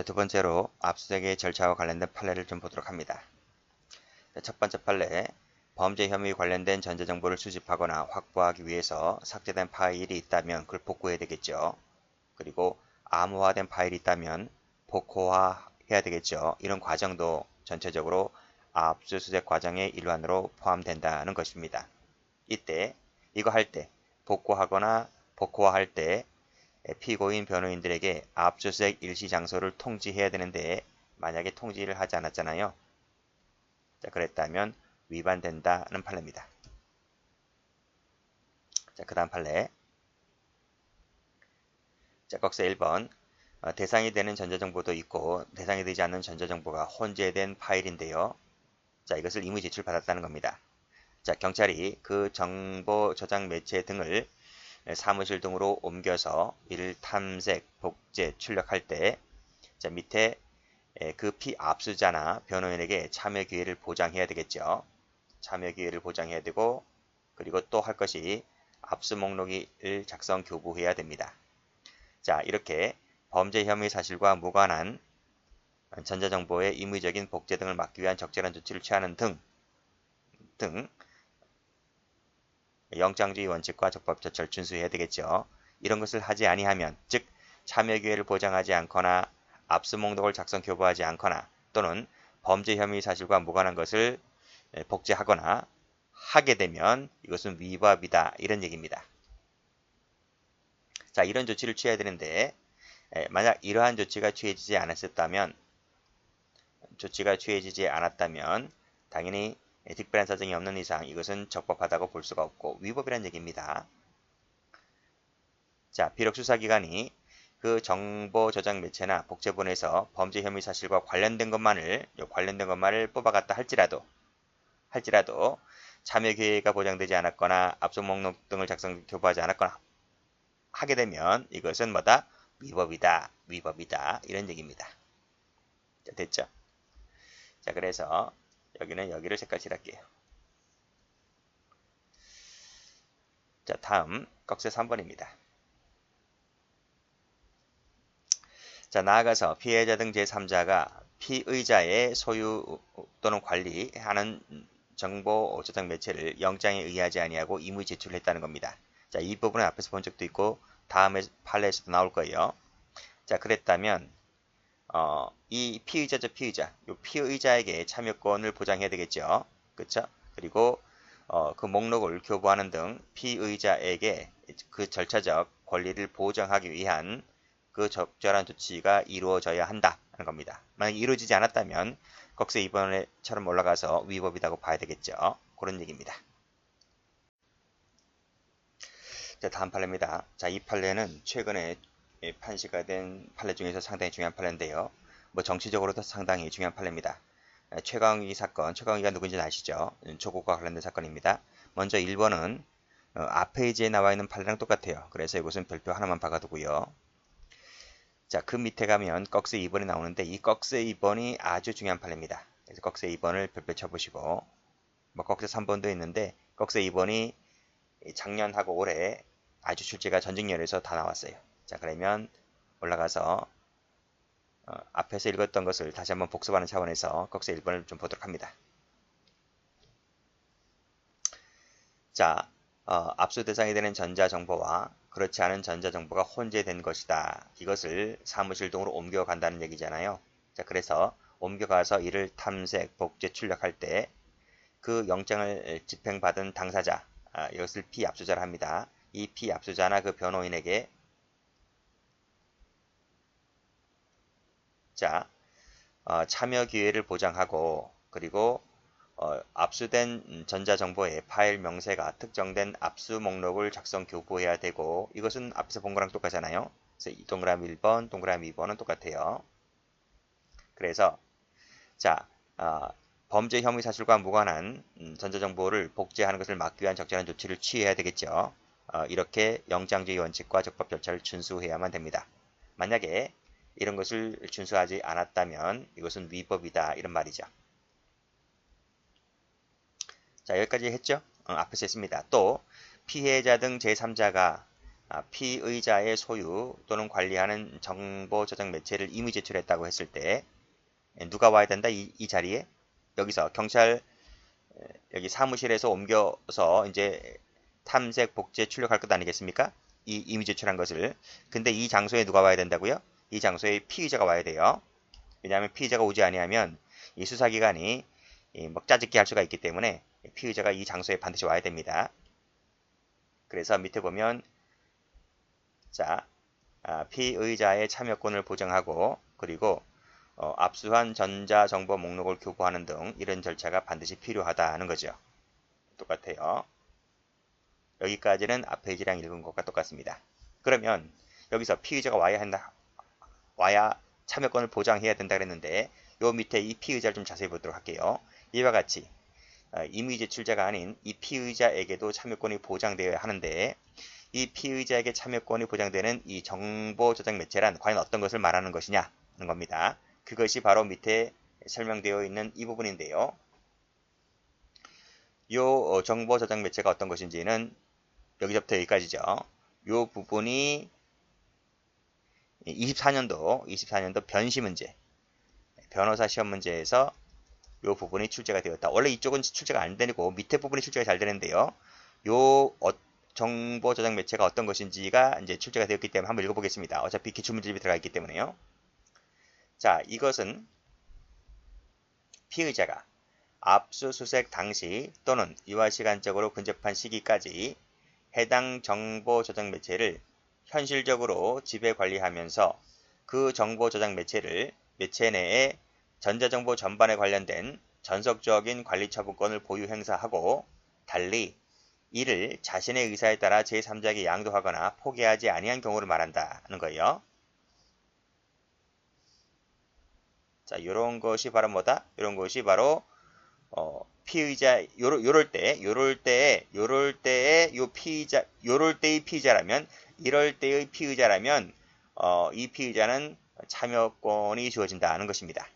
자, 두 번째로 압수수색의 절차와 관련된 판례를 좀 보도록 합니다. 자, 첫 번째 판례, 범죄 혐의 관련된 전자정보를 수집하거나 확보하기 위해서 삭제된 파일이 있다면 그걸 복구해야 되겠죠. 그리고 암호화된 파일이 있다면 복호화해야 되겠죠. 이런 과정도 전체적으로 압수수색 과정의 일환으로 포함된다는 것입니다. 이때 이거 할 때 복구하거나 복호화할 때 피고인 변호인들에게 압수수색 일시 장소를 통지해야 되는데 만약에 통지를 하지 않았잖아요. 자, 그랬다면 위반된다는 판례입니다. 자, 그 다음 판례. 자, 꺽쇠 1번. 대상이 되는 전자정보도 있고 대상이 되지 않는 전자정보가 혼재된 파일인데요. 자, 이것을 임의 제출받았다는 겁니다. 자, 경찰이 그 정보 저장 매체 등을 사무실 등으로 옮겨서 이를 탐색, 복제, 출력할 때 자, 밑에 그 피압수자나 변호인에게 참여 기회를 보장해야 되겠죠. 참여 기회를 보장해야 되고 그리고 또 할 것이 압수 목록을 작성 교부해야 됩니다. 자, 이렇게 범죄 혐의 사실과 무관한 전자정보의 임의적인 복제 등을 막기 위한 적절한 조치를 취하는 등 영장주의 원칙과 적법조처를 준수해야 되겠죠. 이런 것을 하지 아니하면, 즉 참여 기회를 보장하지 않거나 압수 목록을 작성 교부하지 않거나 또는 범죄 혐의 사실과 무관한 것을 복제하거나 하게 되면 이것은 위법이다 이런 얘기입니다. 자, 이런 조치를 취해야 되는데 만약 이러한 조치가 취해지지 않았다면 당연히 특별한 사정이 없는 이상 이것은 적법하다고 볼 수가 없고 위법이라는 얘기입니다. 자, 비록 수사기관이 그 정보 저장 매체나 복제본에서 범죄 혐의 사실과 관련된 것만을 뽑아갔다 할지라도 참여 기회가 보장되지 않았거나 압수 목록 등을 작성 교부하지 않았거나 하게 되면 이것은 뭐다? 위법이다 이런 얘기입니다. 자, 됐죠? 자, 그래서 여기는 여기를 색깔칠할게요. 자, 다음 꺽쇠 3번입니다. 자, 나아가서 피해자 등 제3자가 피의자의 소유 또는 관리하는 정보 저장 매체를 영장에 의하지 아니하고 임의 제출을 했다는 겁니다. 자, 이 부분은 앞에서 본 적도 있고 다음에 판례에서도 나올 거예요. 자, 그랬다면 이 피의자죠, 피의자. 이 피의자에게 참여권을 보장해야 되겠죠. 그렇죠? 그리고 그 목록을 교부하는 등 피의자에게 그 절차적 권리를 보장하기 위한 그 적절한 조치가 이루어져야 한다는 겁니다. 만약 이루어지지 않았다면 꺽쇠 2번처럼 올라가서 위법이라고 봐야 되겠죠. 그런 얘기입니다. 자, 다음 판례입니다. 자, 이 판례는 최근에 판시가 된 판례 중에서 상당히 중요한 판례인데요. 뭐 정치적으로도 상당히 중요한 판례입니다. 최강욱이 사건, 최강욱이가 누군지 아시죠? 조국과 관련된 사건입니다. 먼저 1번은 앞 페이지에 나와 있는 판례랑 똑같아요. 그래서 이것은 별표 하나만 박아두고요. 자, 그 밑에 가면 꺽쇠 2번이 나오는데 이 꺽쇠 2번이 아주 중요한 판례입니다. 그래서 꺽쇠 2번을 별표 쳐보시고 뭐 꺽쇠 3번도 있는데 꺽쇠 2번이 작년하고 올해 아주 출제가 전직렬에서 다 나왔어요. 자, 그러면 올라가서 앞에서 읽었던 것을 다시 한번 복습하는 차원에서 꺽쇠 1번을 좀 보도록 합니다. 자, 압수 대상이 되는 전자정보와 그렇지 않은 전자정보가 혼재된 것이다. 이것을 사무실 등으로 옮겨간다는 얘기잖아요. 자, 그래서 옮겨가서 이를 탐색, 복제, 출력할 때 그 영장을 집행받은 당사자, 이것을 피압수자라 합니다. 이 피압수자나 그 변호인에게 자, 참여 기회를 보장하고 그리고 압수된 전자정보의 파일 명세가 특정된 압수 목록을 작성 교부해야 되고 이것은 앞에서 본 거랑 똑같잖아요. 그래서 이 동그라미 1번, 동그라미 2번은 똑같아요. 그래서 자, 범죄 혐의 사실과 무관한 전자정보를 복제하는 것을 막기 위한 적절한 조치를 취해야 되겠죠. 이렇게 영장주의 원칙과 적법 절차를 준수해야만 됩니다. 만약에 이런 것을 준수하지 않았다면 이것은 위법이다 이런 말이죠. 자, 여기까지 했죠? 앞에서 했습니다. 또 피해자 등 제3자가 피의자의 소유 또는 관리하는 정보 저장 매체를 이미 제출했다고 했을 때 누가 와야 된다? 이 자리에 여기서 경찰 여기 사무실에서 옮겨서 이제 탐색 복제 출력할 것 아니겠습니까? 이 이미 제출한 것을. 근데 이 장소에 누가 와야 된다고요? 이 장소에 피의자가 와야 돼요. 왜냐하면 피의자가 오지 아니하면 이 수사기관이 짜집기 할 수가 있기 때문에 피의자가 이 장소에 반드시 와야 됩니다. 그래서 밑에 보면 자 피의자의 참여권을 보장하고 그리고 압수한 전자정보 목록을 교부하는 등 이런 절차가 반드시 필요하다는 거죠. 똑같아요. 여기까지는 앞 페이지랑 읽은 것과 똑같습니다. 그러면 여기서 피의자가 와야 참여권을 보장해야 된다 그랬는데 요 밑에 이 피의자를 좀 자세히 보도록 할게요. 이와 같이 이미 제출자가 아닌 이 피의자에게도 참여권이 보장되어야 하는데 이 피의자에게 참여권이 보장되는 이 정보 저장 매체란 과연 어떤 것을 말하는 것이냐 하는 겁니다. 그것이 바로 밑에 설명되어 있는 이 부분인데요. 요 정보 저장 매체가 어떤 것인지는 여기서부터 여기까지죠. 요 부분이 24년도 변시 문제, 변호사 시험 문제에서 요 부분이 출제가 되었다. 원래 이쪽은 출제가 안 되고 밑에 부분이 출제가 잘 되는데요. 요 정보 저장 매체가 어떤 것인지가 이제 출제가 되었기 때문에 한번 읽어보겠습니다. 어차피 기출문제집이 들어가 있기 때문에요. 자, 이것은 피의자가 압수수색 당시 또는 이와 시간적으로 근접한 시기까지 해당 정보 저장 매체를 현실적으로 지배 관리하면서 그 정보 저장 매체 내에 전자정보 전반에 관련된 전속적인 관리 처분권을 보유 행사하고 달리 이를 자신의 의사에 따라 제3자에게 양도하거나 포기하지 아니한 경우를 말한다는 거예요. 자, 이런 것이 바로 뭐다? 이런 것이 바로 피의자 요럴 때의 피의자라면 이럴 때의 피의자라면 이 피의자는 참여권이 주어진다는 것입니다.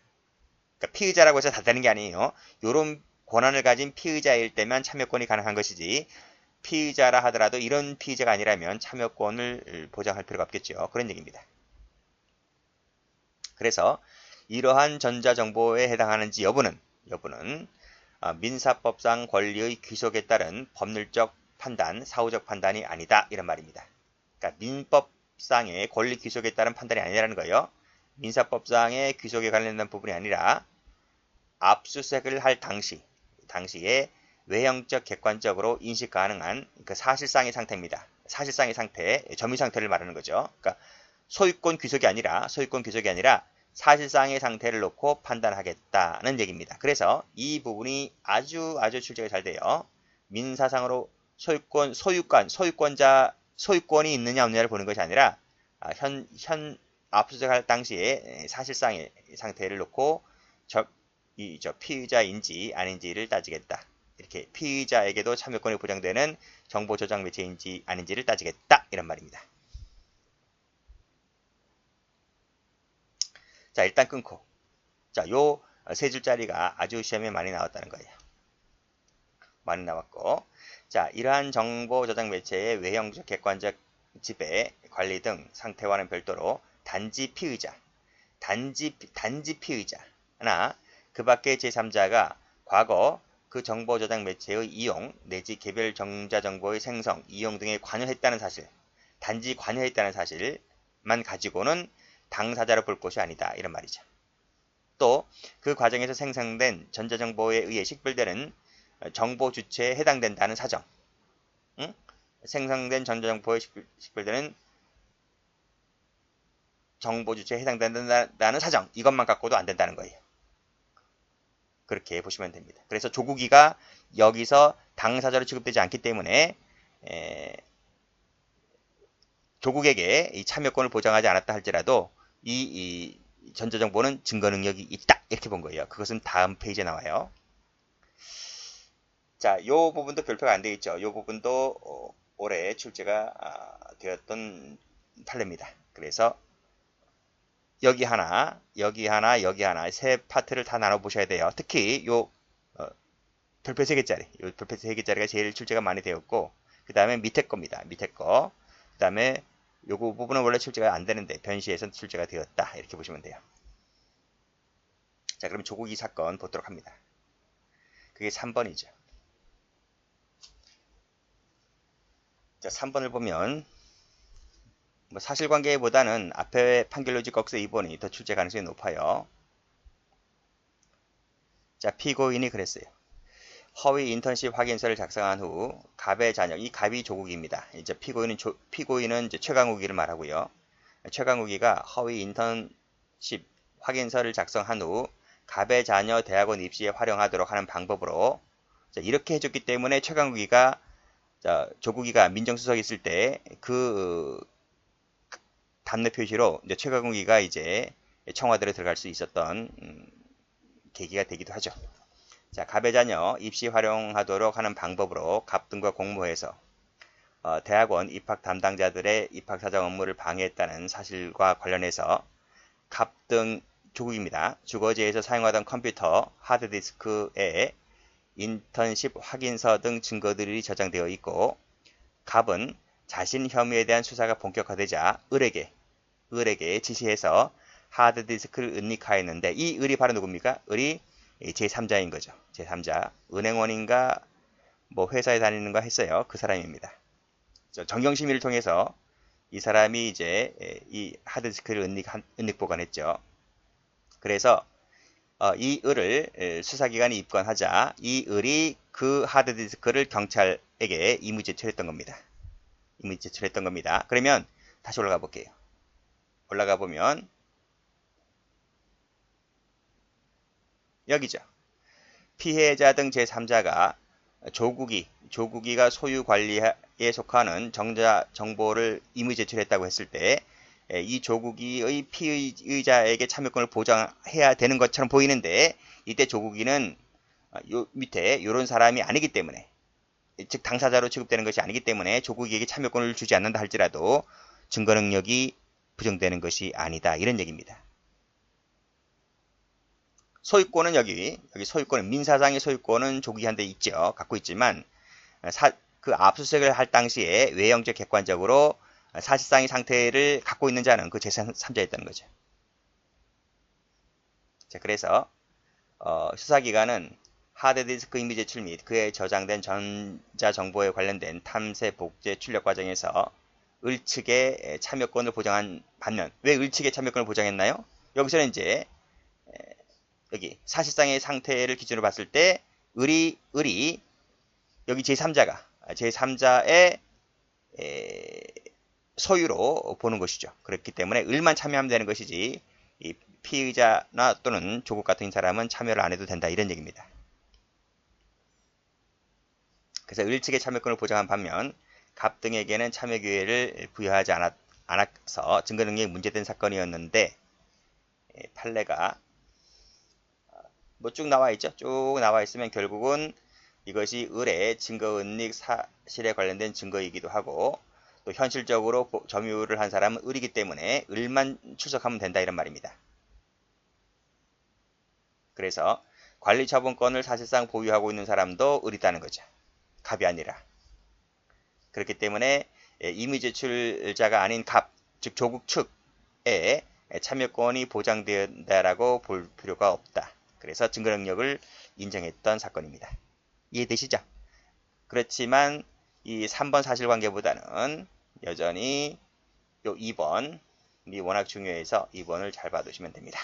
그러니까 피의자라고 해서 다 되는 게 아니에요. 요런 권한을 가진 피의자일 때만 참여권이 가능한 것이지 피의자라 하더라도 이런 피의자가 아니라면 참여권을 보장할 필요가 없겠죠. 그런 얘기입니다. 그래서 이러한 전자정보에 해당하는지 여부는 민사법상 권리의 귀속에 따른 법률적 판단, 사후적 판단이 아니다. 이런 말입니다. 그러니까 민법상의 권리 귀속에 따른 판단이 아니라는 거예요. 민사법상의 귀속에 관련된 부분이 아니라 압수수색을 할 당시에 외형적 객관적으로 인식 가능한 그 사실상의 상태입니다. 사실상의 상태, 점유 상태를 말하는 거죠. 그러니까 소유권 귀속이 아니라 사실상의 상태를 놓고 판단하겠다는 얘기입니다. 그래서 이 부분이 아주 출제가 잘 돼요. 민사상으로 소유권이 있느냐 없느냐를 보는 것이 아니라 현 압수수색할 당시에 사실상의 상태를 놓고 피의자인지 아닌지를 따지겠다. 이렇게 피의자에게도 참여권이 보장되는 정보 저장 매체인지 아닌지를 따지겠다. 이런 말입니다. 자, 일단 끊고. 자, 요 세 줄짜리가 아주 시험에 많이 나왔다는 거예요. 많이 나왔고. 자, 이러한 정보 저장 매체의 외형적 객관적 지배, 관리 등 상태와는 별도로 단지 피의자나 그 밖의 제3자가 과거 그 정보 저장 매체의 이용 내지 개별 전자정보의 생성, 이용 등에 관여했다는 사실, 단지 관여했다는 사실만 가지고는 당사자로 볼 것이 아니다. 이런 말이죠. 또 그 과정에서 생성된 전자정보에 의해 식별되는 정보 주체에 해당된다는 사정. 생성된 전자정보에 식별되는 정보 주체에 해당된다는 사정. 이것만 갖고도 안 된다는 거예요. 그렇게 보시면 됩니다. 그래서 조국이가 여기서 당사자로 취급되지 않기 때문에 조국에게 이 참여권을 보장하지 않았다 할지라도 이 전자정보는 증거 능력이 있다. 이렇게 본 거예요. 그것은 다음 페이지에 나와요. 자, 요 부분도 별표가 안 되어 있죠. 요 부분도 올해 출제가 되었던 판례입니다. 그래서 여기 하나 세 파트를 다 나눠 보셔야 돼요. 특히 요 별표 3개짜리, 요 별표 3개짜리가 제일 출제가 많이 되었고 그 다음에 밑에 겁니다. 밑에 거 그 다음에 요거 부분은 원래 출제가 안 되는데 변시에서 출제가 되었다. 이렇게 보시면 돼요. 자, 그럼 조국이 사건 보도록 합니다. 그게 3번이죠. 자, 3번을 보면 뭐 사실관계보다는 앞에 판결로지 꺽쇠 2번이 더 출제 가능성이 높아요. 자, 피고인이 그랬어요. 허위 인턴십 확인서를 작성한 후 갑의 자녀, 이 갑이 조국입니다. 이제 피고인은 이제 최강욱이를 말하고요. 최강욱이가 허위 인턴십 확인서를 작성한 후 갑의 자녀 대학원 입시에 활용하도록 하는 방법으로 이렇게 해줬기 때문에 최강욱이가 조국이가 민정수석에 있을 때 그 답례 표시로 이제 최강욱이가 이제 청와대로 들어갈 수 있었던 계기가 되기도 하죠. 자, 갑의 자녀 입시 활용하도록 하는 방법으로 갑 등과 공모해서 대학원 입학 담당자들의 입학 사정 업무를 방해했다는 사실과 관련해서 갑 등 조국입니다. 주거지에서 사용하던 컴퓨터 하드디스크에 인턴십 확인서 등 증거들이 저장되어 있고 갑은 자신 혐의에 대한 수사가 본격화되자 을에게 지시해서 하드디스크를 은닉하였는데 이 을이 바로 누굽니까? 을이 제3자인 거죠. 제3자. 은행원인가 뭐 회사에 다니는가 했어요. 그 사람입니다. 정경심의를 통해서 이 사람이 이제 이 하드디스크를 은닉 보관했죠. 그래서 이 을을 수사기관이 입건하자 이 을이 그 하드디스크를 경찰에게 임의 제출했던 겁니다. 그러면 다시 올라가 볼게요. 올라가 보면 여기죠. 피해자 등 제3자가 조국이가 소유 관리에 속하는 정자 정보를 임의 제출했다고 했을 때 이 조국이의 피의자에게 참여권을 보장해야 되는 것처럼 보이는데 이때 조국이는 요 밑에 이런 사람이 아니기 때문에 즉 당사자로 취급되는 것이 아니기 때문에 조국이에게 참여권을 주지 않는다 할지라도 증거 능력이 부정되는 것이 아니다. 이런 얘기입니다. 소유권은 여기 소유권은 민사상의 소유권은 조국이한테 있죠. 갖고 있지만 그 압수수색을 할 당시에 외형적 객관적으로 사실상의 상태를 갖고 있는 자는 그 제3자였다는 거죠. 자, 그래서 수사기관은 하드디스크 임의 제출 및 그에 저장된 전자정보에 관련된 탐색, 복제, 출력 과정에서 을 측의 참여권을 보장한 반면 왜 을 측의 참여권을 보장했나요? 여기서는 이제 여기 사실상의 상태를 기준으로 봤을 때 을이 여기 제3자의 소유로 보는 것이죠. 그렇기 때문에 을만 참여하면 되는 것이지 이 피의자나 또는 조국 같은 사람은 참여를 안 해도 된다. 이런 얘기입니다. 그래서 을 측의 참여권을 보장한 반면 갑 등에게는 참여 기회를 부여하지 않아서 증거 능력이 문제된 사건이었는데 판례가 뭐 쭉 나와 있죠. 쭉 나와 있으면 결국은 이것이 을의 증거 은닉 사실에 관련된 증거이기도 하고 또 현실적으로 점유를 한 사람은 을이기 때문에 을만 출석하면 된다 이런 말입니다. 그래서 관리처분권을 사실상 보유하고 있는 사람도 을이다는 거죠. 갑이 아니라. 그렇기 때문에 임의 제출자가 아닌 갑, 즉 조국 측에 참여권이 보장된다라고 볼 필요가 없다. 그래서 증거 능력을 인정했던 사건입니다. 이해되시죠? 그렇지만 이 3번 사실관계보다는 여전히 요 2번이 워낙 중요해서 2번을 잘 봐두시면 됩니다.